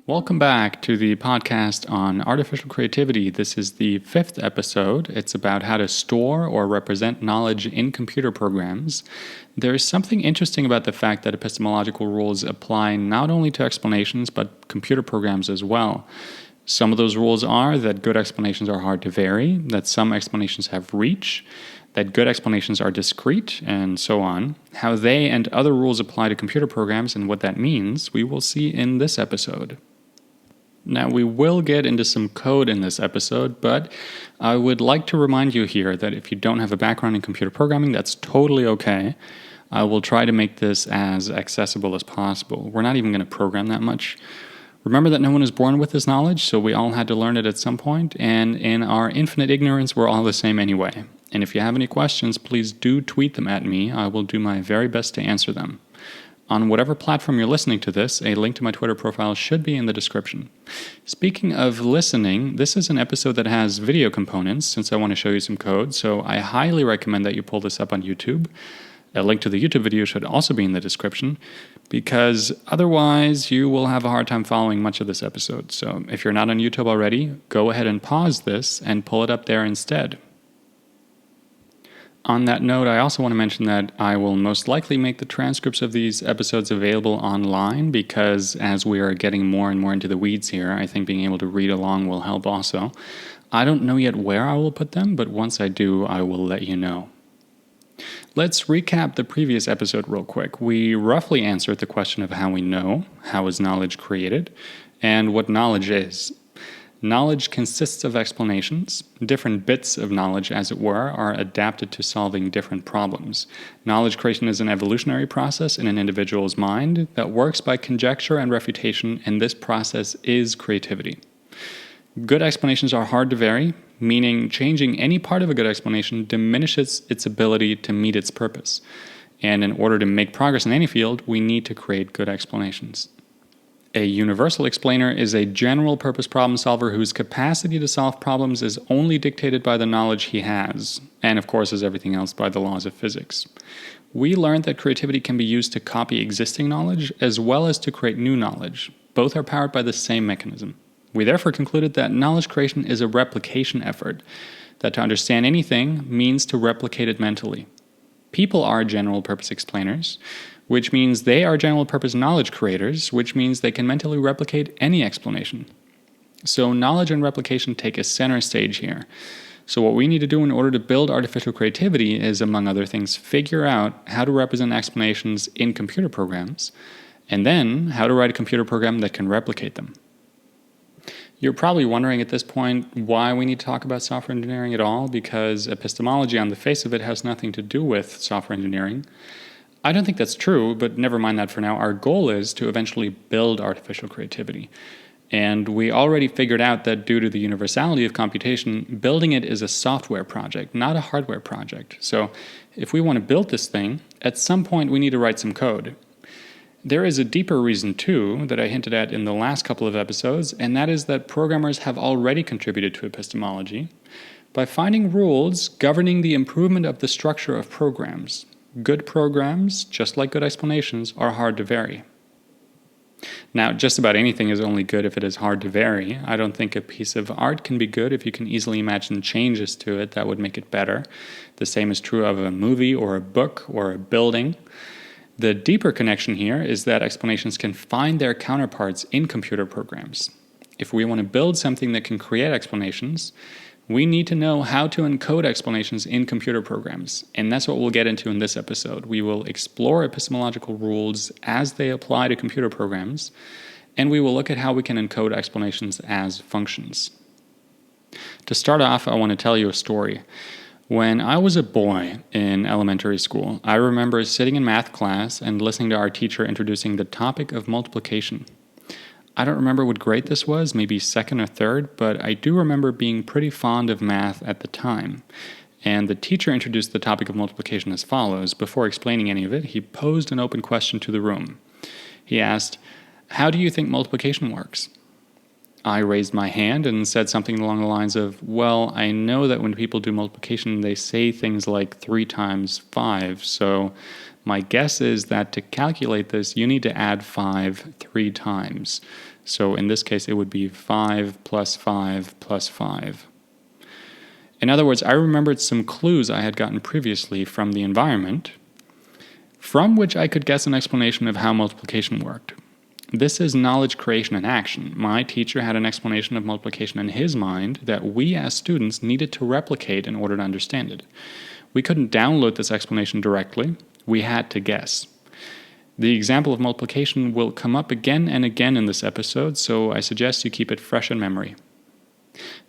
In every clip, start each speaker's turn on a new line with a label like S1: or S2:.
S1: Welcome back to the podcast on artificial creativity. This is the 5th episode. It's about how to store or represent knowledge in computer programs. There is something interesting about the fact that epistemological rules apply not only to explanations, but computer programs as well. Some of those rules are that good explanations are hard to vary, that some explanations have reach, that good explanations are discrete, and so on. How they and other rules apply to computer programs and what that means, we will see in this episode. Now, we will get into some code in this episode, but I would like to remind you here that if you don't have a background in computer programming, that's totally okay. I will try to make this as accessible as possible. We're not even going to program that much. Remember that no one is born with this knowledge, so we all had to learn it at some point, and in our infinite ignorance, we're all the same anyway. And if you have any questions, please do tweet them at me. I will do my very best to answer them. On whatever platform you're listening to this, a link to my Twitter profile should be in the description. Speaking of listening, this is an episode that has video components since I want to show you some code, so I highly recommend that you pull this up on YouTube. A link to the YouTube video should also be in the description, because otherwise you will have a hard time following much of this episode. So if you're not on YouTube already, go ahead and pause this and pull it up there instead. On that note, I also want to mention that I will most likely make the transcripts of these episodes available online because as we are getting more and more into the weeds here, I think being able to read along will help also. I don't know yet where I will put them, but once I do, I will let you know. Let's recap the previous episode real quick. We roughly answered the question of how we know, how is knowledge created, and what knowledge is. Knowledge consists of explanations. Different bits of knowledge, as it were, are adapted to solving different problems. Knowledge creation is an evolutionary process in an individual's mind that works by conjecture and refutation, and this process is creativity. Good explanations are hard to vary, meaning changing any part of a good explanation diminishes its ability to meet its purpose. And in order to make progress in any field, we need to create good explanations. A universal explainer is a general-purpose problem solver whose capacity to solve problems is only dictated by the knowledge he has, and of course, as everything else, by the laws of physics. We learned that creativity can be used to copy existing knowledge as well as to create new knowledge. Both are powered by the same mechanism. We therefore concluded that knowledge creation is a replication effort, that to understand anything means to replicate it mentally. People are general-purpose explainers, which means they are general-purpose knowledge creators, which means they can mentally replicate any explanation. So knowledge and replication take a center stage here. So what we need to do in order to build artificial creativity is, among other things, figure out how to represent explanations in computer programs, and then how to write a computer program that can replicate them. You're probably wondering at this point why we need to talk about software engineering at all, because epistemology on the face of it has nothing to do with software engineering. I don't think that's true, but never mind that for now. Our goal is to eventually build artificial creativity. And we already figured out that due to the universality of computation, building it is a software project, not a hardware project. So if we want to build this thing, at some point we need to write some code. There is a deeper reason too that I hinted at in the last couple of episodes, and that is that programmers have already contributed to epistemology by finding rules governing the improvement of the structure of programs. Good programs, just like good explanations, are hard to vary. Now, just about anything is only good if it is hard to vary. I don't think a piece of art can be good if you can easily imagine changes to it that would make it better. The same is true of a movie or a book or a building. The deeper connection here is that explanations can find their counterparts in computer programs. If we want to build something that can create explanations, we need to know how to encode explanations in computer programs, and that's what we'll get into in this episode. We will explore epistemological rules as they apply to computer programs, and we will look at how we can encode explanations as functions. To start off, I want to tell you a story. When I was a boy in elementary school, I remember sitting in math class and listening to our teacher introducing the topic of multiplication. I don't remember what grade this was, maybe second or third, but I do remember being pretty fond of math at the time. And the teacher introduced the topic of multiplication as follows. Before explaining any of it, he posed an open question to the room. He asked, "How do you think multiplication works?" I raised my hand and said something along the lines of, "Well, I know that when people do multiplication, they say things like 3 times 5, so My guess is that to calculate this, you need to add 5 3 times. So in this case, it would be 5 plus 5 plus 5. In other words, I remembered some clues I had gotten previously from the environment, from which I could guess an explanation of how multiplication worked. This is knowledge creation in action. My teacher had an explanation of multiplication in his mind that we as students needed to replicate in order to understand it. We couldn't download this explanation directly. We had to guess. The example of multiplication will come up again and again in this episode, so I suggest you keep it fresh in memory.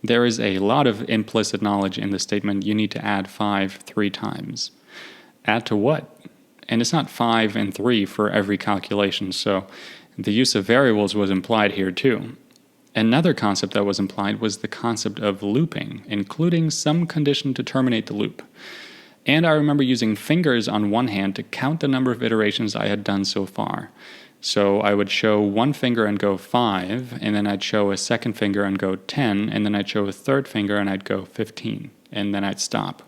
S1: There is a lot of implicit knowledge in the statement, you need to add 5 3 times. Add to what? And it's not 5 and 3 for every calculation, so the use of variables was implied here too. Another concept that was implied was the concept of looping, including some condition to terminate the loop. And I remember using fingers on one hand to count the number of iterations I had done so far. So I would show one finger and go 5, and then I'd show a second finger and go 10, and then I'd show a third finger and I'd go 15, and then I'd stop.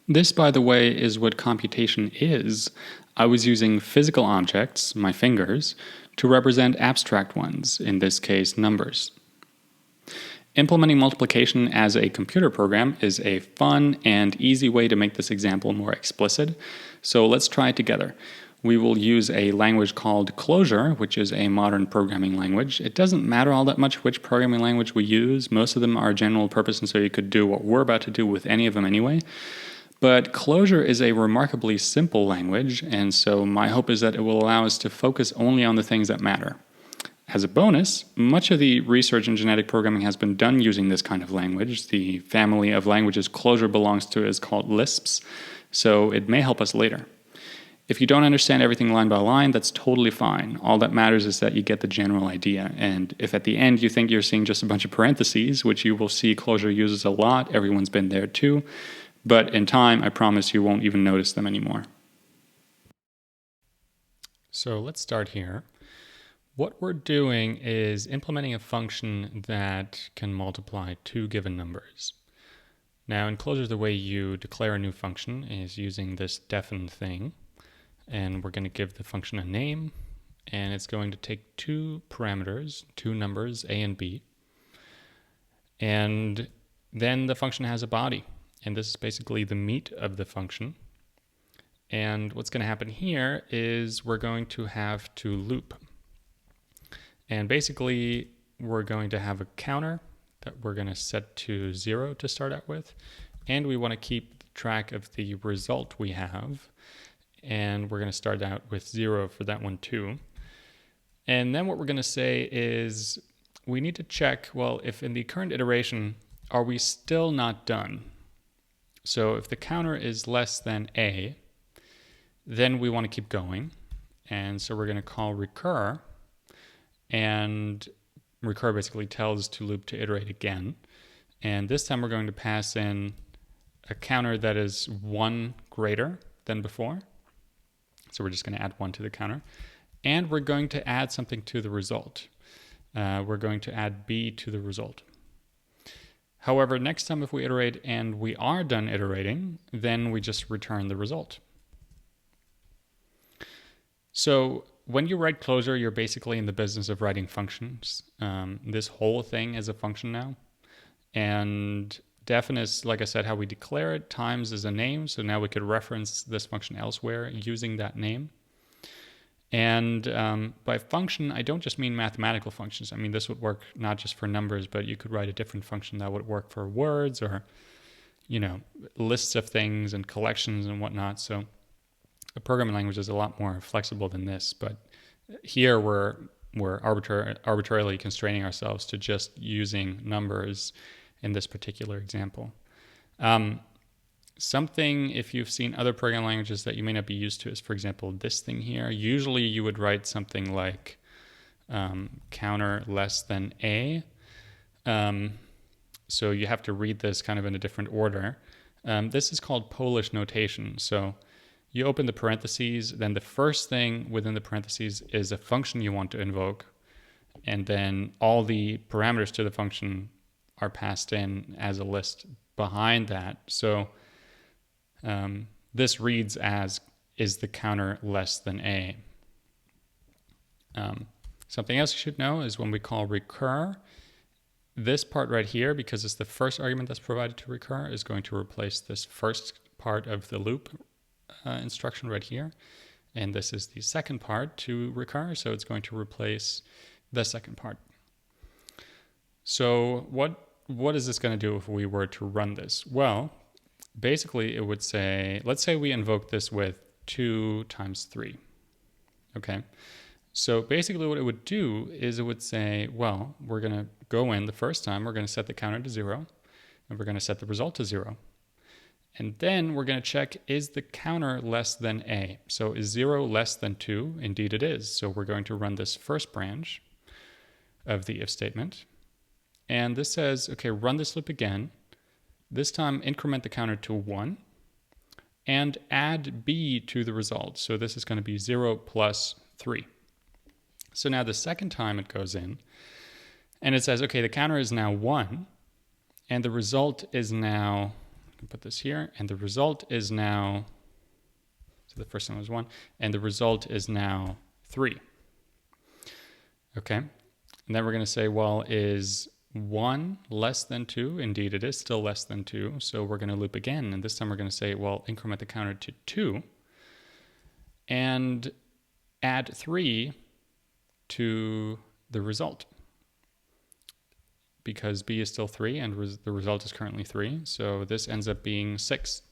S1: This, by the way, is what computation is. I was using physical objects, my fingers, to represent abstract ones, in this case numbers. Implementing multiplication as a computer program is a fun and easy way to make this example more explicit, so let's try it together. We will use a language called Clojure, which is a modern programming language. It doesn't matter all that much which programming language we use. Most of them are general purpose, and so you could do what we're about to do with any of them anyway. But Clojure is a remarkably simple language, and so my hope is that it will allow us to focus only on the things that matter. As a bonus, much of the research in genetic programming has been done using this kind of language. The family of languages Clojure belongs to is called Lisps, so it may help us later. If you don't understand everything line by line, that's totally fine. All that matters is that you get the general idea. And if at the end you think you're seeing just a bunch of parentheses, which you will see Clojure uses a lot, everyone's been there too, but in time, I promise you won't even notice them anymore. So let's start here. What we're doing is implementing a function that can multiply two given numbers. Now in Clojure, the way you declare a new function is using this defin thing, and we're going to give the function a name, and it's going to take two parameters, two numbers, a and b, and then the function has a body. And this is basically the meat of the function. And what's going to happen here is we're going to have to loop. And basically, we're going to have a counter that we're going to set to 0 to start out with. And we want to keep track of the result we have. And we're going to start out with 0 for that one too. And then what we're going to say is we need to check, well, if in the current iteration, are we still not done? So if the counter is less than a, then we want to keep going. And so we're going to call recur. And recur basically tells to loop to iterate again. And this time we're going to pass in a counter that is 1 greater than before. So we're just going to add 1 to the counter. And we're going to add something to the result. We're going to add b to the result. However, next time if we iterate and we are done iterating, then we just return the result. So when you write Clojure, you're basically in the business of writing functions. This whole thing is a function now. And defin is, like I said, how we declare it. Times is a name, so now we could reference this function elsewhere using that name. And by function, I don't just mean mathematical functions. I mean, this would work not just for numbers, but you could write a different function that would work for words or, lists of things and collections and whatnot. So a programming language is a lot more flexible than this. But here we're arbitrarily constraining ourselves to just using numbers in this particular example. Something, if you've seen other programming languages that you may not be used to, is, for example, this thing here. Usually you would write something like counter less than a. So you have to read this kind of in a different order. This is called Polish notation. So you open the parentheses, then the first thing within the parentheses is a function you want to invoke, and then all the parameters to the function are passed in as a list behind that. So this reads as is the counter less than A? Something else you should know is when we call recur, this part right here, because it's the first argument that's provided to recur, is going to replace this first part of the loop instruction right here. And this is the second part to recur, so it's going to replace the second part. So what is this going to do if we were to run this? Well, basically it would say, let's say we invoke this with 2 times 3. Okay. So basically what it would do is it would say, well, we're going to go in the first time, we're going to set the counter to 0, and we're going to set the result to 0. And then we're going to check, is the counter less than A? So is 0 less than 2? Indeed it is. So we're going to run this first branch of the if statement. And this says, okay, run this loop again. This time increment the counter to 1 and add B to the result. So this is going to be 0 plus 3. So now the second time it goes in and it says, okay, the counter is now 1 and the result is now, I can put this here, and the result is now, so the first time was 1, and the result is now 3. Okay, and then we're going to say, well, is 1 less than 2? Indeed it is still less than 2, so we're going to loop again, and this time we're going to say, well, increment the counter to 2 and add 3 to the result, because B is still 3 and the result is currently 3, so this ends up being 6.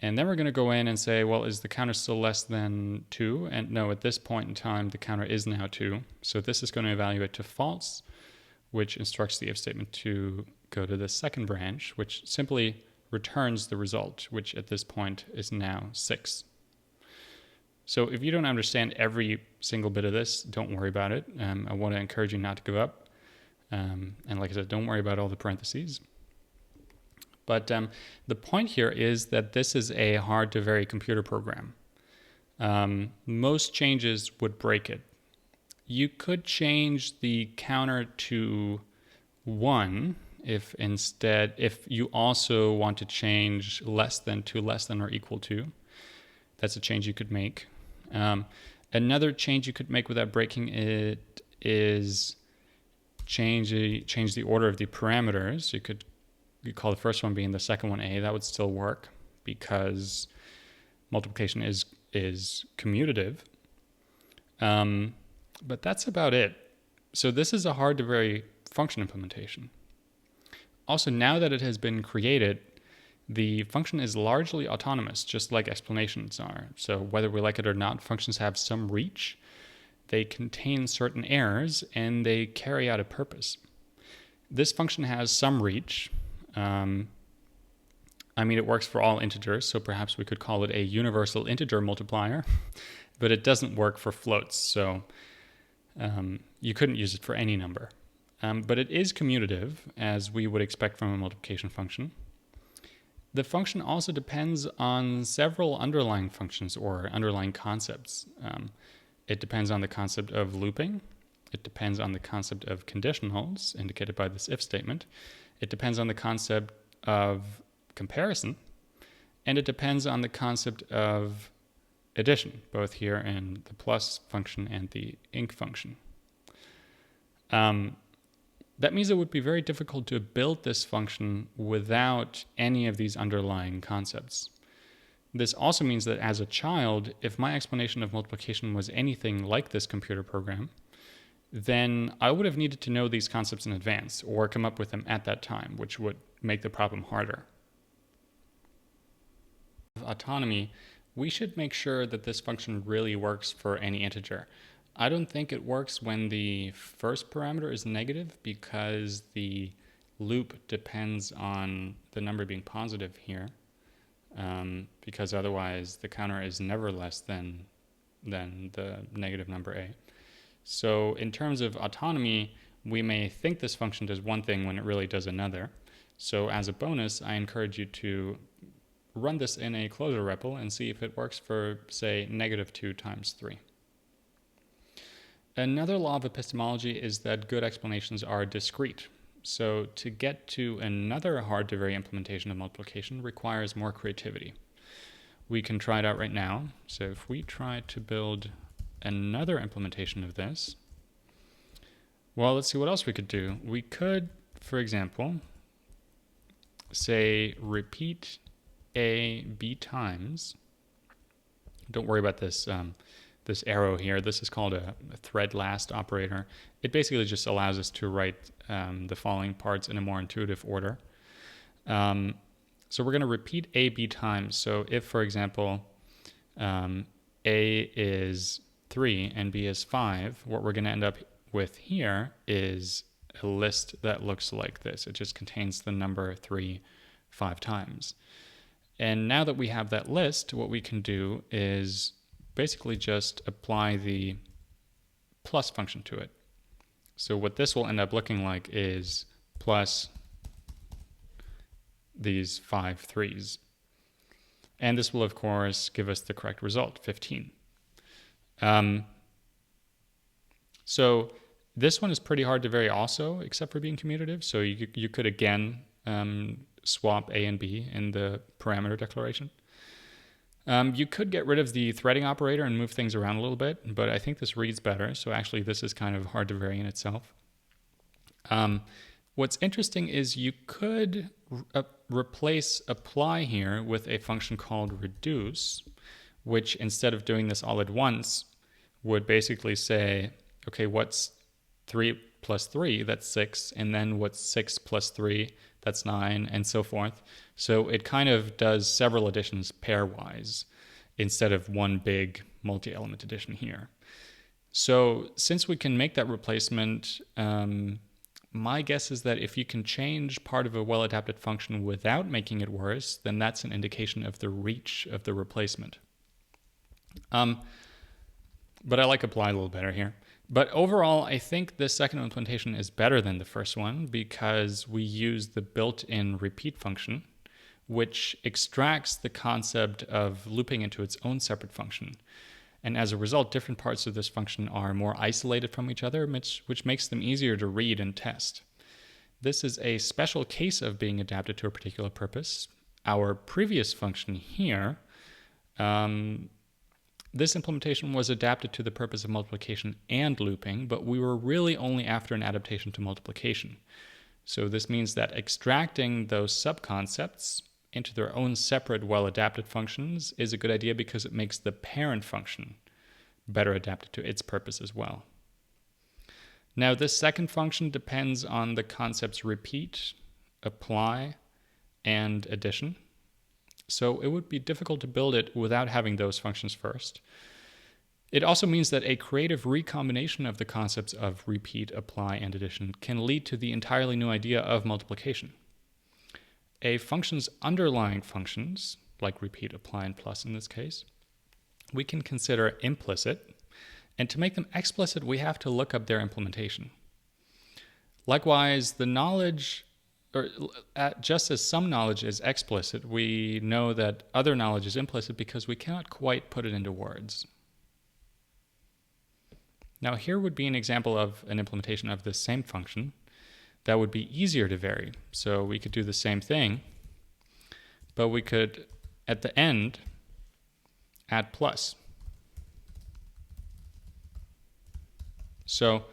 S1: And then we're going to go in and say, well, is the counter still less than 2? And no, at this point in time, the counter is now 2. So this is going to evaluate to false, which instructs the if statement to go to the second branch, which simply returns the result, which at this point is now 6. So if you don't understand every single bit of this, don't worry about it. I want to encourage you not to give up. And like I said, don't worry about all the parentheses. But the point here is that this is a hard-to-vary computer program. Most changes would break it. You could change the counter to 1 if you also want to change less than to less than or equal to. That's a change you could make. Another change you could make without breaking it is change the order of the parameters. You call the first one B and the second one A. That would still work because multiplication is commutative. But that's about it. So this is a hard-to-vary function implementation. Also, now that it has been created, the function is largely autonomous, just like explanations are. So whether we like it or not, functions have some reach. They contain certain errors, and they carry out a purpose. This function has some reach. It works for all integers, so perhaps we could call it a universal integer multiplier, but it doesn't work for floats, so you couldn't use it for any number. But it is commutative, as we would expect from a multiplication function. The function also depends on several underlying functions or underlying concepts. It depends on the concept of looping. It depends on the concept of conditionals, indicated by this if statement. It depends on the concept of comparison. And it depends on the concept of addition, both here in the plus function and the inc function. That means it would be very difficult to build this function without any of these underlying concepts. This also means that as a child, if my explanation of multiplication was anything like this computer program, then I would have needed to know these concepts in advance or come up with them at that time, which would make the problem harder. Autonomy, we should make sure that this function really works for any integer. I don't think it works when the first parameter is negative because the loop depends on the number being positive here, because otherwise the counter is never less than the negative number a. So in terms of autonomy, we may think this function does one thing when it really does another. So as a bonus, I encourage you to run this in a closure REPL and see if it works for, say, -2 times 3. Another law of epistemology is that good explanations are discrete. So to get to another hard-to-vary implementation of multiplication requires more creativity. we can try it out right now. So if we try to build another implementation of this, well, let's see what else we could do. We could, for example, say repeat A B times. Don't worry about this this arrow here. This is called a thread last operator. It basically just allows us to write the following parts in a more intuitive order. So we're going to repeat A B times. So if, for example, A is 3 and B is 5, what we're going to end up with here is a list that looks like this. It just contains the number 3 5 times. And now that we have that list, what we can do is basically just apply the plus function to it. So what this will end up looking like is plus these 5 3s. And this will, of course, give us the correct result, 15. So this one is pretty hard to vary also, except for being commutative. So you could, again, swap A and B in the parameter declaration. You could get rid of the threading operator and move things around a little bit, but I think this reads better. So actually, this is kind of hard to vary in itself. What's interesting is you could replace apply here with a function called reduce, which instead of doing this all at once, would basically say, okay, what's 3 plus 3? That's 6. And then what's 6 plus 3? That's 9, and so forth. So it kind of does several additions pairwise instead of one big multi-element addition here. So since we can make that replacement, my guess is that if you can change part of a well-adapted function without making it worse, then that's an indication of the reach of the replacement. But I like apply a little better here. But overall, I think this second implementation is better than the first one because we use the built-in repeat function, which extracts the concept of looping into its own separate function. And as a result, different parts of this function are more isolated from each other, which makes them easier to read and test. This is a special case of being adapted to a particular purpose. Our previous function here, this implementation was adapted to the purpose of multiplication and looping, but we were really only after an adaptation to multiplication. So this means that extracting those subconcepts into their own separate well-adapted functions is a good idea because it makes the parent function better adapted to its purpose as well. Now, this second function depends on the concepts repeat, apply, and addition. So it would be difficult to build it without having those functions first. It also means that a creative recombination of the concepts of repeat, apply, and addition can lead to the entirely new idea of multiplication. A function's underlying functions, like repeat, apply, and plus in this case, we can consider implicit, and to make them explicit, we have to look up their implementation. Likewise, the knowledge, just as some knowledge is explicit, we know that other knowledge is implicit because we cannot quite put it into words. Now, here would be an example of an implementation of this same function that would be easier to vary. So we could do the same thing, but we could, at the end, add plus. So,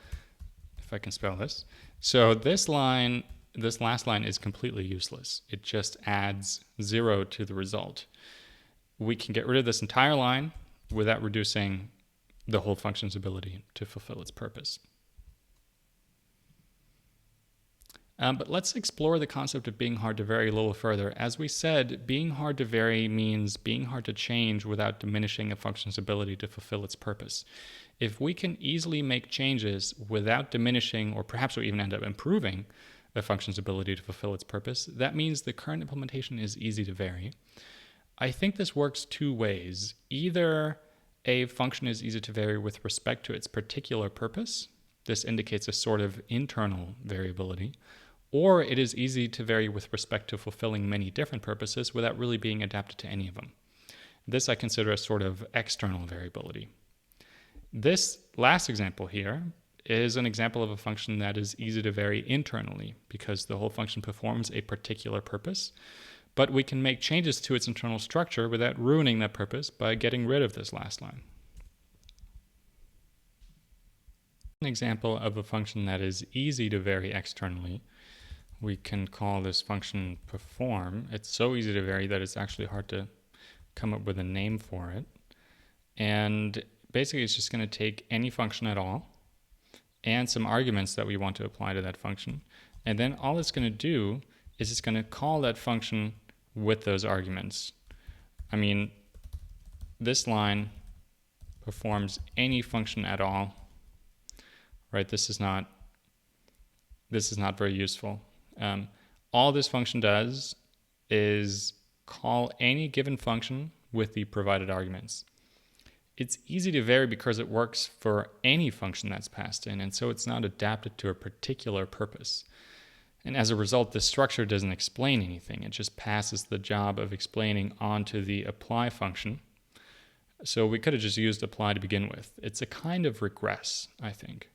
S1: if I can spell this. So this last line is completely useless. It just adds 0 to the result. We can get rid of this entire line without reducing the whole function's ability to fulfill its purpose. But let's explore the concept of being hard to vary a little further. As we said, being hard to vary means being hard to change without diminishing a function's ability to fulfill its purpose. If we can easily make changes without diminishing, or perhaps we even end up improving, a function's ability to fulfill its purpose, that means the current implementation is easy to vary. I think this works two ways. Either a function is easy to vary with respect to its particular purpose. This indicates a sort of internal variability. Or it is easy to vary with respect to fulfilling many different purposes without really being adapted to any of them. This I consider a sort of external variability. This last example here is an example of a function that is easy to vary internally because the whole function performs a particular purpose, but we can make changes to its internal structure without ruining that purpose by getting rid of this last line. An example of a function that is easy to vary externally, we can call this function perform. It's so easy to vary that it's actually hard to come up with a name for it. And basically it's just going to take any function at all and some arguments that we want to apply to that function. And then all it's going to do is it's going to call that function with those arguments. I mean, this line performs any function at all, right? This is not very useful. All this function does is call any given function with the provided arguments. It's easy to vary because it works for any function that's passed in, and so it's not adapted to a particular purpose. And as a result, the structure doesn't explain anything. It just passes the job of explaining onto the apply function. So we could have just used apply to begin with. It's a kind of regress, I think.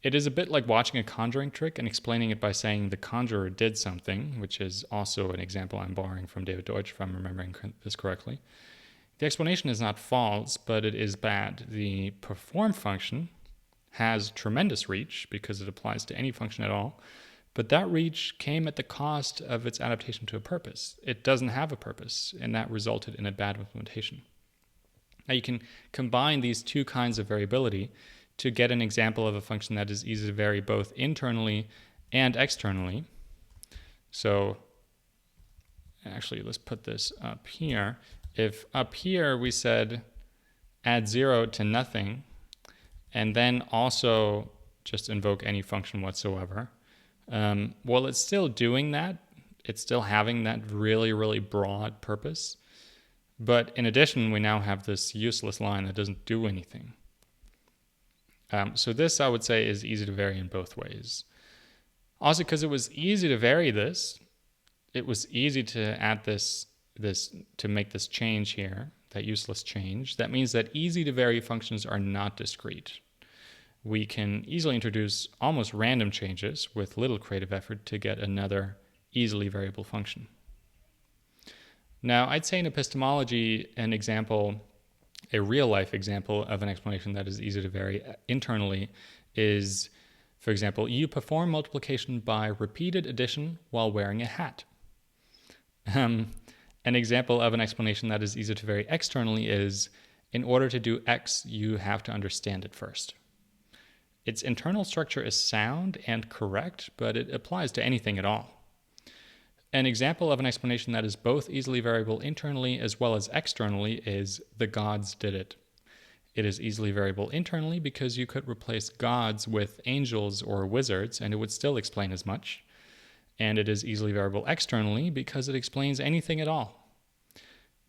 S1: It is a bit like watching a conjuring trick and explaining it by saying the conjurer did something, which is also an example I'm borrowing from David Deutsch, if I'm remembering this correctly. The explanation is not false, but it is bad. The perform function has tremendous reach because it applies to any function at all, but that reach came at the cost of its adaptation to a purpose. It doesn't have a purpose, and that resulted in a bad implementation. Now you can combine these two kinds of variability to get an example of a function that is easy to vary both internally and externally. So actually, let's put this up here. If up here we said add 0 to nothing, and then also just invoke any function whatsoever, well, it's still doing that. It's still having that really, really broad purpose. But in addition, we now have this useless line that doesn't do anything. So this, I would say, is easy to vary in both ways. Also, because it was easy to vary this, it was easy to add this to make this change here, that useless change. That means that easy to vary functions are not discrete. We can easily introduce almost random changes with little creative effort to get another easily variable function. Now, I'd say in epistemology, a real-life example of an explanation that is easy to vary internally is, for example, you perform multiplication by repeated addition while wearing a hat. An example of an explanation that is easy to vary externally is, in order to do X, you have to understand it first. Its internal structure is sound and correct, but it applies to anything at all. An example of an explanation that is both easily variable internally as well as externally is the gods did it. It is easily variable internally because you could replace gods with angels or wizards and it would still explain as much. And it is easily variable externally because it explains anything at all.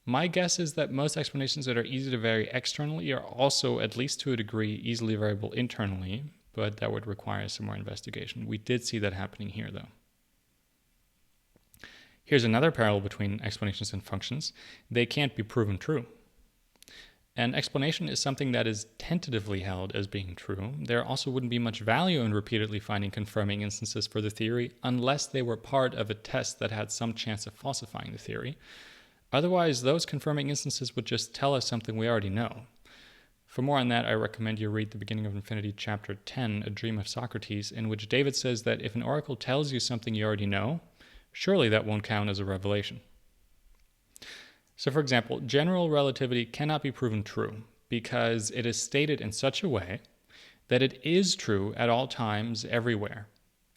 S1: My guess is that most explanations that are easy to vary externally are also, at least to a degree, easily variable internally, but that would require some more investigation. We did see that happening here, though. Here's another parallel between explanations and functions. They can't be proven true. An explanation is something that is tentatively held as being true. There also wouldn't be much value in repeatedly finding confirming instances for the theory unless they were part of a test that had some chance of falsifying the theory. Otherwise, those confirming instances would just tell us something we already know. For more on that, I recommend you read the beginning of Infinity, Chapter 10, A Dream of Socrates, in which David says that if an oracle tells you something you already know, surely that won't count as a revelation. So for example, general relativity cannot be proven true because it is stated in such a way that it is true at all times everywhere.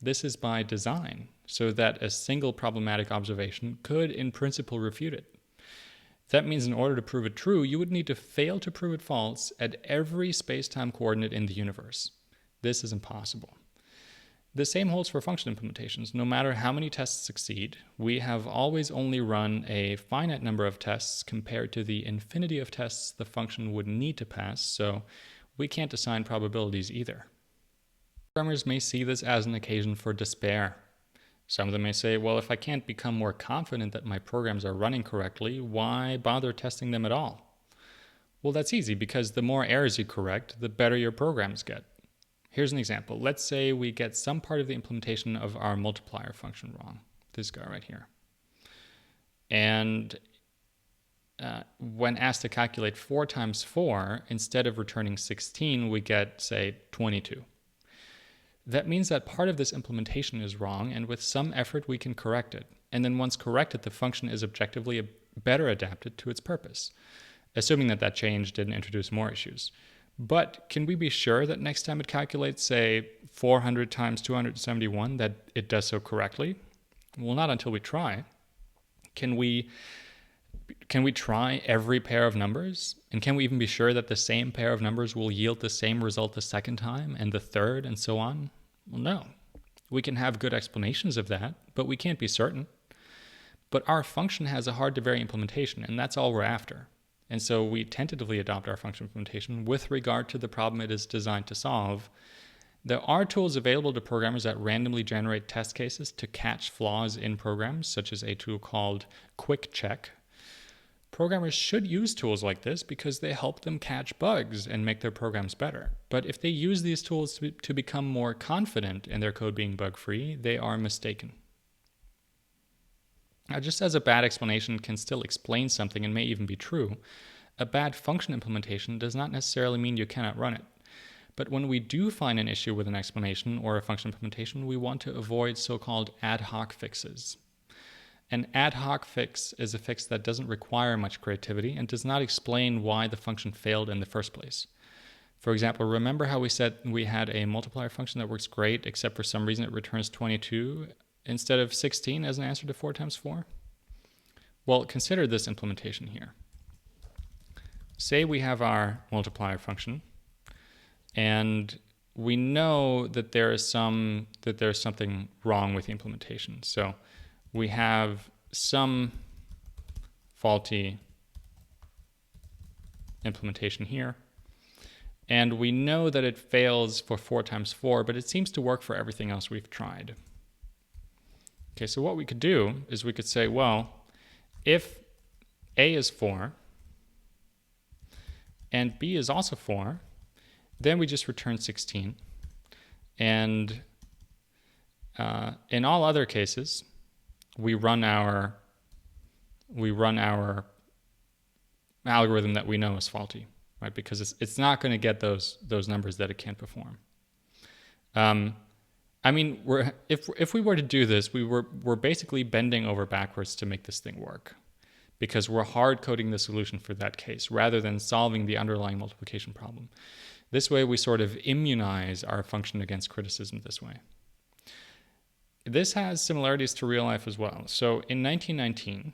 S1: This is by design, so that a single problematic observation could in principle refute it. That means in order to prove it true, you would need to fail to prove it false at every space-time coordinate in the universe. This is impossible. The same holds for function implementations. No matter how many tests succeed, we have always only run a finite number of tests compared to the infinity of tests the function would need to pass, so we can't assign probabilities either. Programmers may see this as an occasion for despair. Some of them may say, well, if I can't become more confident that my programs are running correctly, why bother testing them at all? Well, that's easy, because the more errors you correct, the better your programs get. Here's an example. Let's say we get some part of the implementation of our multiplier function wrong. This guy right here. And when asked to calculate 4 times 4, instead of returning 16, we get, say, 22. That means that part of this implementation is wrong, and with some effort we can correct it. And then once corrected, the function is objectively better adapted to its purpose, assuming that that change didn't introduce more issues. But can we be sure that next time it calculates, say, 400 times 271, that it does so correctly? Well, not until we try. Can we try every pair of numbers? And can we even be sure that the same pair of numbers will yield the same result the second time and the third and so on? Well, no. We can have good explanations of that, but we can't be certain. But our function has a hard-to-vary implementation, and that's all we're after. And so we tentatively adopt our function implementation with regard to the problem it is designed to solve. There are tools available to programmers that randomly generate test cases to catch flaws in programs, such as a tool called Quick Check. Programmers should use tools like this because they help them catch bugs and make their programs better. But if they use these tools to become more confident in their code being bug-free, they are mistaken. Now, just as a bad explanation can still explain something and may even be true, a bad function implementation does not necessarily mean you cannot run it. But when we do find an issue with an explanation or a function implementation, we want to avoid so-called ad hoc fixes. An ad hoc fix is a fix that doesn't require much creativity and does not explain why the function failed in the first place. For example, remember how we said we had a multiplier function that works great, except for some reason it returns 22 instead of 16 as an answer to 4 times 4? Well, consider this implementation here. Say we have our multiplier function, and we know that there's something wrong with the implementation. So we have some faulty implementation here, and we know that it fails for 4 times 4, but it seems to work for everything else we've tried. Okay, so what we could do is we could say, well, if A is 4 and B is also 4, then we just return 16. And in all other cases, we run our algorithm that we know is faulty, right? Because it's not going to get those numbers that it can't perform. I mean, if we were to do this, we're basically bending over backwards to make this thing work, because we're hard coding the solution for that case rather than solving the underlying multiplication problem. This way, we sort of immunize our function against criticism this way. This has similarities to real life as well. So in 1919,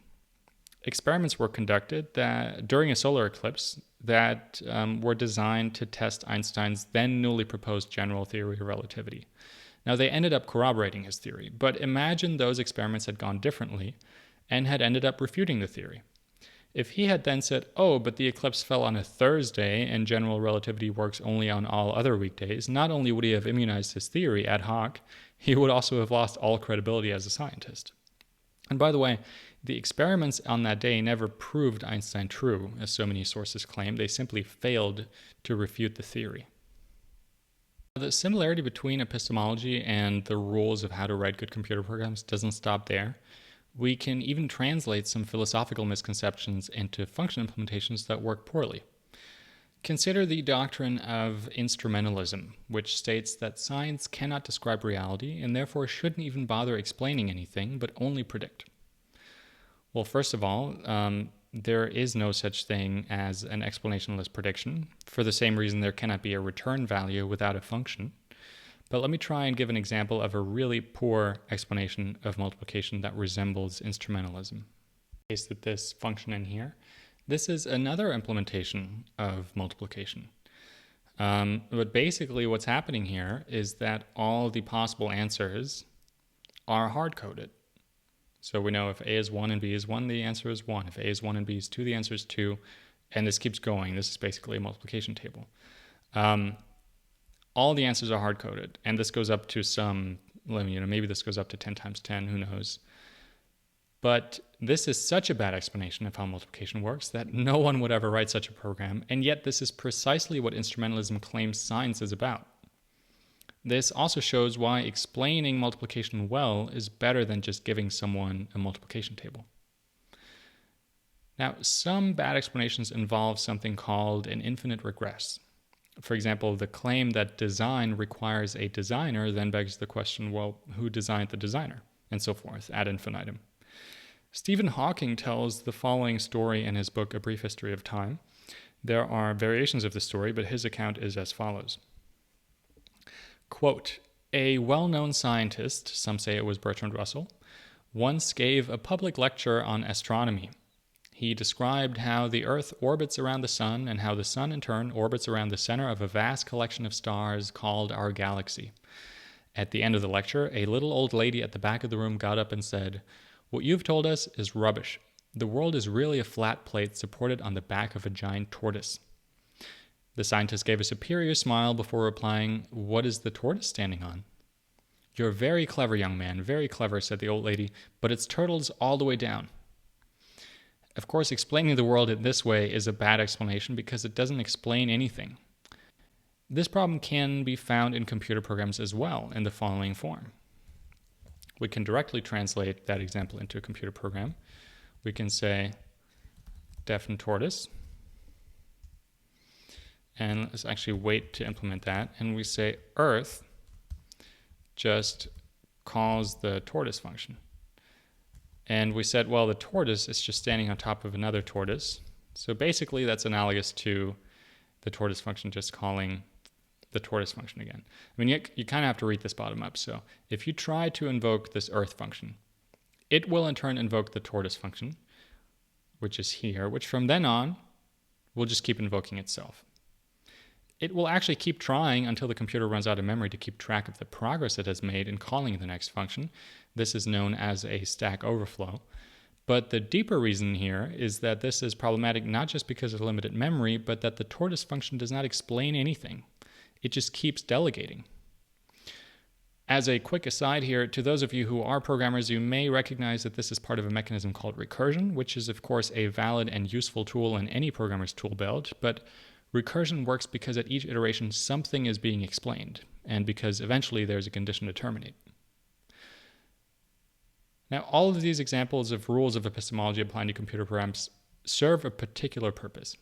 S1: experiments were conducted during a solar eclipse that were designed to test Einstein's then newly proposed general theory of relativity. Now, they ended up corroborating his theory, but imagine those experiments had gone differently and had ended up refuting the theory. If he had then said, oh, but the eclipse fell on a Thursday and general relativity works only on all other weekdays, not only would he have immunized his theory ad hoc, he would also have lost all credibility as a scientist. And by the way, the experiments on that day never proved Einstein true, as so many sources claim. They simply failed to refute the theory. The similarity between epistemology and the rules of how to write good computer programs doesn't stop there. We can even translate some philosophical misconceptions into function implementations that work poorly. Consider the doctrine of instrumentalism, which states that science cannot describe reality and therefore shouldn't even bother explaining anything, but only predict. Well, first of all, there is no such thing as an explanationless prediction. For the same reason, there cannot be a return value without a function. But let me try and give an example of a really poor explanation of multiplication that resembles instrumentalism. Pasted this function in here. This is another implementation of multiplication. But basically what's happening here is that all the possible answers are hard-coded. So we know if A is 1 and B is 1, the answer is 1. If A is 1 and B is 2, the answer is 2. And this keeps going. This is basically a multiplication table. All the answers are hard-coded. And this goes up to maybe this goes up to 10 times 10, who knows. But this is such a bad explanation of how multiplication works that no one would ever write such a program. And yet this is precisely what instrumentalism claims science is about. This also shows why explaining multiplication well is better than just giving someone a multiplication table. Now, some bad explanations involve something called an infinite regress. For example, the claim that design requires a designer then begs the question, well, who designed the designer? And so forth, ad infinitum. Stephen Hawking tells the following story in his book, A Brief History of Time. There are variations of the story, but his account is as follows. Quote, a well-known scientist, some say it was Bertrand Russell, once gave a public lecture on astronomy. He described how the Earth orbits around the Sun and how the Sun in turn orbits around the center of a vast collection of stars called our galaxy. At the end of the lecture, a little old lady at the back of the room got up and said, what you've told us is rubbish. The world is really a flat plate supported on the back of a giant tortoise. The scientist gave a superior smile before replying, what is the tortoise standing on? You're very clever, young man, very clever, said the old lady, but its turtle's all the way down. Of course, explaining the world in this way is a bad explanation because it doesn't explain anything. This problem can be found in computer programs as well in the following form. We can directly translate that example into a computer program. We can say deaf and tortoise. And let's actually wait to implement that. And we say Earth just calls the tortoise function. And we said, well, the tortoise is just standing on top of another tortoise. So basically that's analogous to the tortoise function just calling the tortoise function again. I mean, you kind of have to read this bottom up. So if you try to invoke this Earth function, it will in turn invoke the tortoise function, which is here, which from then on will just keep invoking itself. It will actually keep trying until the computer runs out of memory to keep track of the progress it has made in calling the next function. This is known as a stack overflow. But the deeper reason here is that this is problematic not just because of limited memory, but that the tortoise function does not explain anything. It just keeps delegating. As a quick aside here, to those of you who are programmers, you may recognize that this is part of a mechanism called recursion, which is of course a valid and useful tool in any programmer's tool belt, but recursion works because at each iteration something is being explained, and because eventually there's a condition to terminate. Now, all of these examples of rules of epistemology applying to computer programs serve a particular purpose.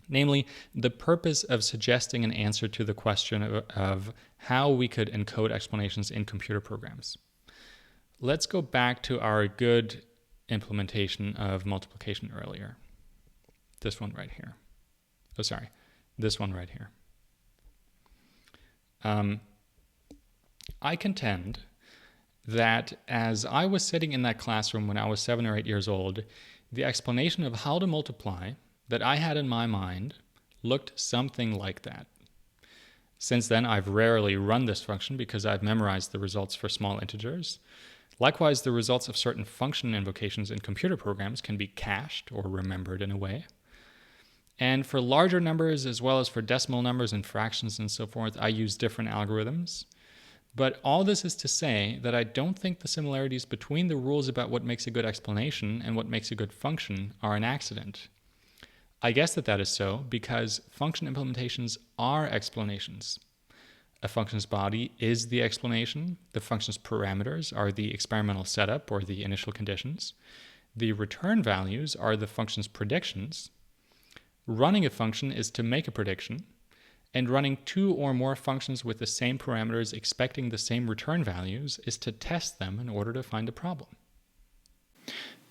S1: Namely, the purpose of suggesting an answer to the question of how we could encode explanations in computer programs. Let's go back to our good implementation of multiplication earlier. This one right here. Oh, sorry, this one right here. I contend that as I was sitting in that classroom when I was 7 or 8 years old, the explanation of how to multiply that I had in my mind looked something like that. Since then, I've rarely run this function because I've memorized the results for small integers. Likewise, the results of certain function invocations in computer programs can be cached or remembered in a way. And for larger numbers, as well as for decimal numbers and fractions and so forth, I use different algorithms. But all this is to say that I don't think the similarities between the rules about what makes a good explanation and what makes a good function are an accident. I guess that is so because function implementations are explanations. A function's body is the explanation. The function's parameters are the experimental setup or the initial conditions. The return values are the function's predictions. Running a function is to make a prediction, and running 2 or more functions with the same parameters expecting the same return values is to test them in order to find a problem.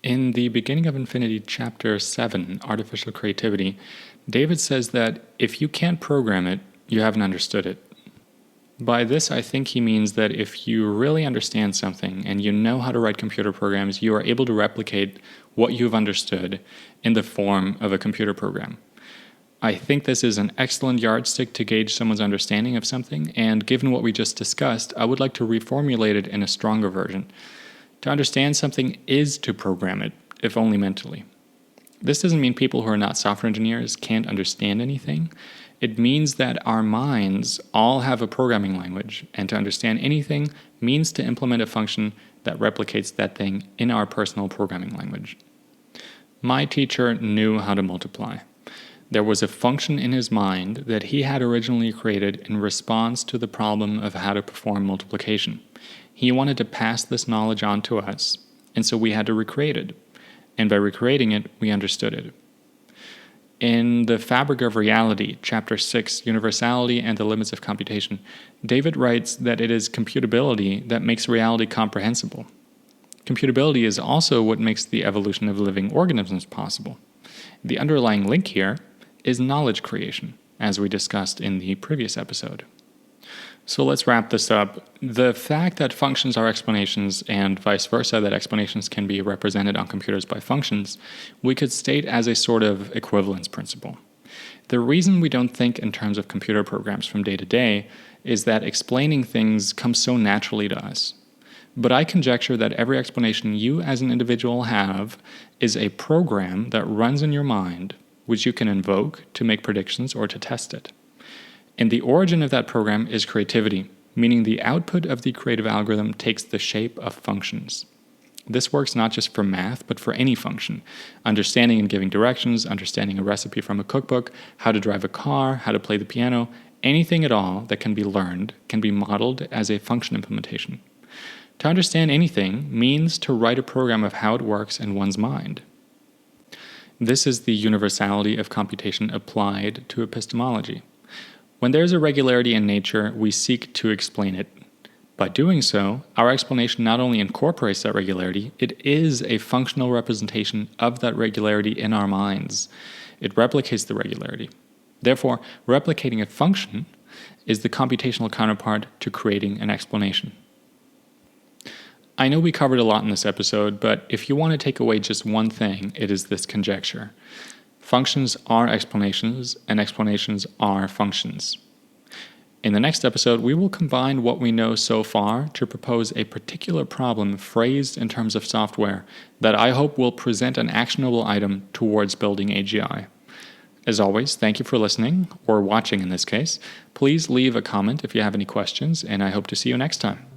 S1: In the beginning of Infinity, Chapter 7, Artificial Creativity, David says that if you can't program it, you haven't understood it. By this, I think he means that if you really understand something and you know how to write computer programs, you are able to replicate what you've understood in the form of a computer program. I think this is an excellent yardstick to gauge someone's understanding of something, and given what we just discussed, I would like to reformulate it in a stronger version. To understand something is to program it, if only mentally. This doesn't mean people who are not software engineers can't understand anything. It means that our minds all have a programming language, and to understand anything means to implement a function that replicates that thing in our personal programming language. My teacher knew how to multiply. There was a function in his mind that he had originally created in response to the problem of how to perform multiplication. He wanted to pass this knowledge on to us, and so we had to recreate it. and by recreating it, we understood it. In The Fabric of Reality, Chapter 6, Universality and the Limits of Computation, David writes that it is computability that makes reality comprehensible. Computability is also what makes the evolution of living organisms possible. The underlying link here is knowledge creation, as we discussed in the previous episode. So let's wrap this up. The fact that functions are explanations and vice versa, that explanations can be represented on computers by functions, we could state as a sort of equivalence principle. The reason we don't think in terms of computer programs from day to day is that explaining things comes so naturally to us. But I conjecture that every explanation you as an individual have is a program that runs in your mind, which you can invoke to make predictions or to test it. And the origin of that program is creativity, meaning the output of the creative algorithm takes the shape of functions. This works not just for math, but for any function. Understanding and giving directions, understanding a recipe from a cookbook, how to drive a car, how to play the piano, anything at all that can be learned can be modeled as a function implementation. To understand anything means to write a program of how it works in one's mind. This is the universality of computation applied to epistemology. When there is a regularity in nature, we seek to explain it. By doing so, our explanation not only incorporates that regularity, it is a functional representation of that regularity in our minds. It replicates the regularity. Therefore, replicating a function is the computational counterpart to creating an explanation. I know we covered a lot in this episode, but if you want to take away just one thing, it is this conjecture. Functions are explanations, and explanations are functions. In the next episode, we will combine what we know so far to propose a particular problem phrased in terms of software that I hope will present an actionable item towards building AGI. As always, thank you for listening, or watching in this case. Please leave a comment if you have any questions, and I hope to see you next time.